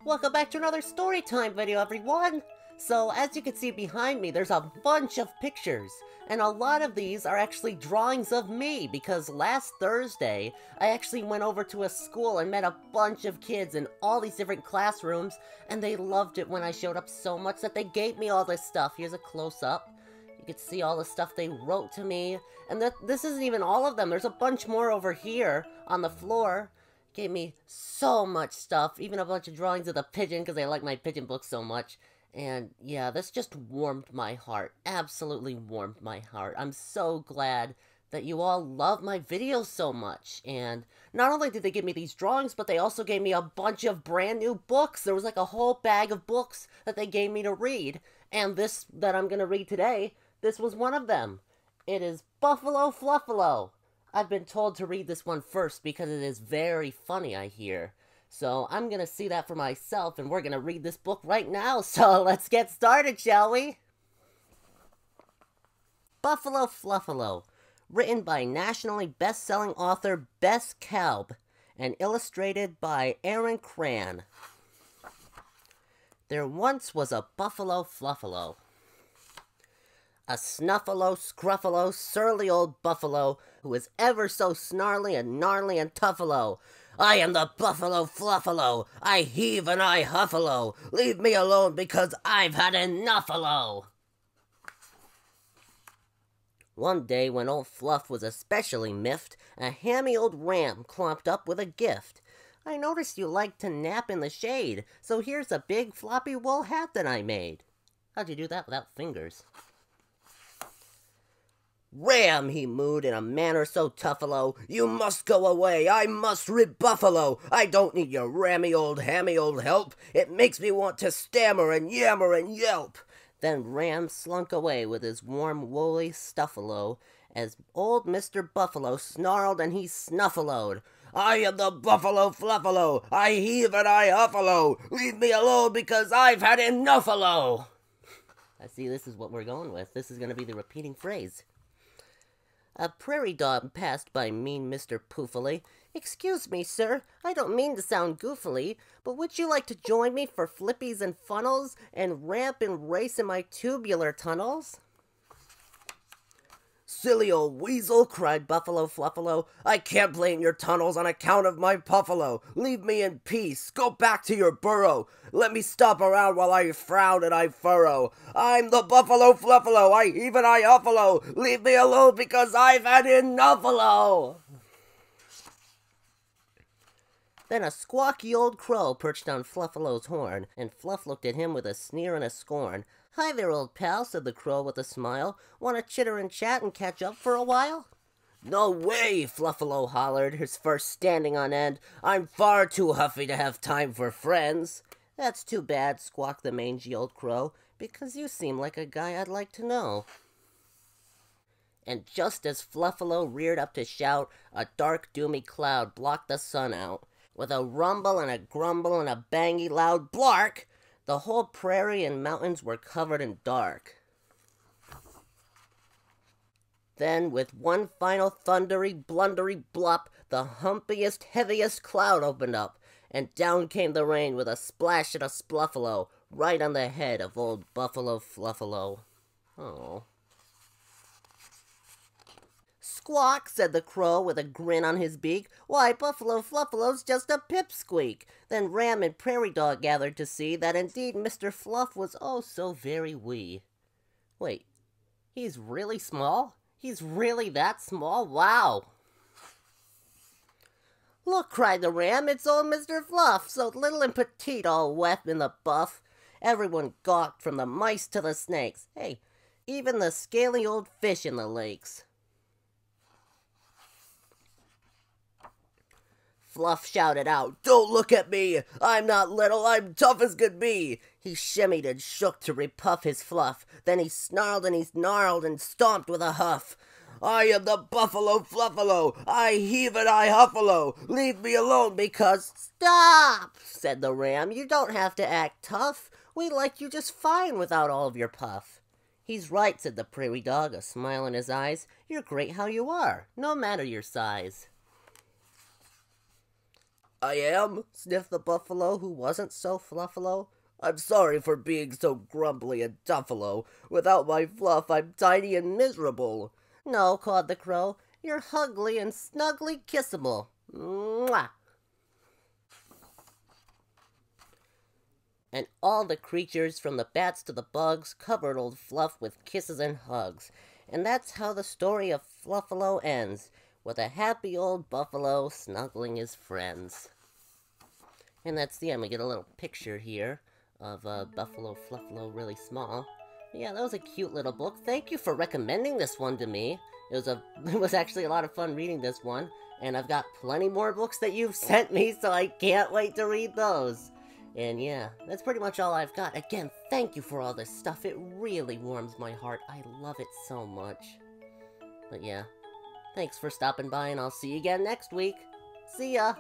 Welcome back to another Storytime video, everyone! So, as you can see behind me, there's a bunch of pictures. And a lot of these are actually drawings of me, because last Thursday, I actually went over to a school and met a bunch of kids in all these different classrooms, and they loved it when I showed up so much that they gave me all this stuff. Here's a close-up. You can see all the stuff they wrote to me. And this isn't even all of them. There's a bunch more over here on the floor. Gave me so much stuff, even a bunch of drawings of the pigeon, because I like my pigeon book so much. And yeah, this just warmed my heart. Absolutely warmed my heart. I'm so glad that you all love my videos so much. And not only did they give me these drawings, but they also gave me a bunch of brand new books. There was like a whole bag of books that they gave me to read. And this that I'm going to read today, this was one of them. It is Buffalo Fluffalo. I've been told to read this one first because it is very funny, I hear. So I'm gonna see that for myself, and we're gonna read this book right now, so let's get started, shall we? Buffalo Fluffalo, written by nationally best-selling author Bess Kalb, and illustrated by Aaron Cran. There once was a Buffalo Fluffalo. A snuffalo, scruffalo, surly old buffalo, who is ever so snarly and gnarly and tuffalo. I am the Buffalo Fluffalo, I heave and I huffalo, leave me alone because I've had enough-alo. One day when old Fluff was especially miffed, a hammy old ram clomped up with a gift. I noticed you like to nap in the shade, so here's a big floppy wool hat that I made. How'd you do that without fingers? Ram, he mooed in a manner so tuffalo, you must go away, I must rid Buffalo. I don't need your rammy old hammy old help. It makes me want to stammer and yammer and yelp. Then Ram slunk away with his warm woolly stuffalo, as old Mr. Buffalo snarled and he snuffaloed. I am the Buffalo Fluffalo, I heave and I huffalo. Leave me alone because I've had enough-alo. I see this is what we're going with. This is going to be the repeating phrase. A prairie dog passed by mean Mr. Poofily. Excuse me, sir, I don't mean to sound goofily, but would you like to join me for flippies and funnels, and ramp and race in my tubular tunnels? Silly old weasel, cried Buffalo Fluffalo, I can't play in your tunnels on account of my puffalo. Leave me in peace, go back to your burrow. Let me stop around while I frown and I furrow. I'm the Buffalo Fluffalo, I heave and I huffalo. Leave me alone because I've had enough-alo. Then a squawky old crow perched on Fluffalo's horn, and Fluff looked at him with a sneer and a scorn. Hi there, old pal, said the crow with a smile. Want to chitter and chat and catch up for a while? No way, Fluffalo hollered, his fur standing on end. I'm far too huffy to have time for friends. That's too bad, squawked the mangy old crow, because you seem like a guy I'd like to know. And just as Fluffalo reared up to shout, a dark, doomy cloud blocked the sun out. With a rumble and a grumble and a bangy loud blark, the whole prairie and mountains were covered in dark. Then, with one final thundery, blundery blop, the humpiest, heaviest cloud opened up, and down came the rain with a splash and a spluffalo, right on the head of old Buffalo Fluffalo. Oh. Squawk, said the crow with a grin on his beak. Why, Buffalo Fluffalo's just a pipsqueak. Then Ram and Prairie Dog gathered to see that indeed Mr. Fluff was oh so very wee. Wait, he's really small? He's really that small? Wow! Look, cried the Ram, it's old Mr. Fluff, so little and petite, all wet in the buff. Everyone gawked from the mice to the snakes. Hey, even the scaly old fish in the lakes. Fluff shouted out, Don't look at me! I'm not little, I'm tough as could be! He shimmied and shook to repuff his fluff. Then he snarled and he snarled and stomped with a huff. I am the Buffalo Fluffalo! I heave and I huffalo! Leave me alone because— Stop! Said the Ram. You don't have to act tough. We like you just fine without all of your puff. He's right, said the Prairie Dog, a smile in his eyes. You're great how you are, no matter your size. I am, sniffed the buffalo, who wasn't so Fluffalo. I'm sorry for being so grumbly and duffalo. Without my fluff, I'm tiny and miserable. No, cawed the crow, you're hugly and snugly kissable. Mwah! And all the creatures, from the bats to the bugs, covered old Fluff with kisses and hugs. And that's how the story of Fluffalo ends, with a happy old buffalo snuggling his friends. And that's the end. We get a little picture here of Buffalo Fluffalo really small. Yeah, that was a cute little book. Thank you for recommending this one to me. It was actually a lot of fun reading this one. And I've got plenty more books that you've sent me, so I can't wait to read those. And yeah, that's pretty much all I've got. Again, thank you for all this stuff. It really warms my heart. I love it so much. But yeah, thanks for stopping by, and I'll see you again next week. See ya!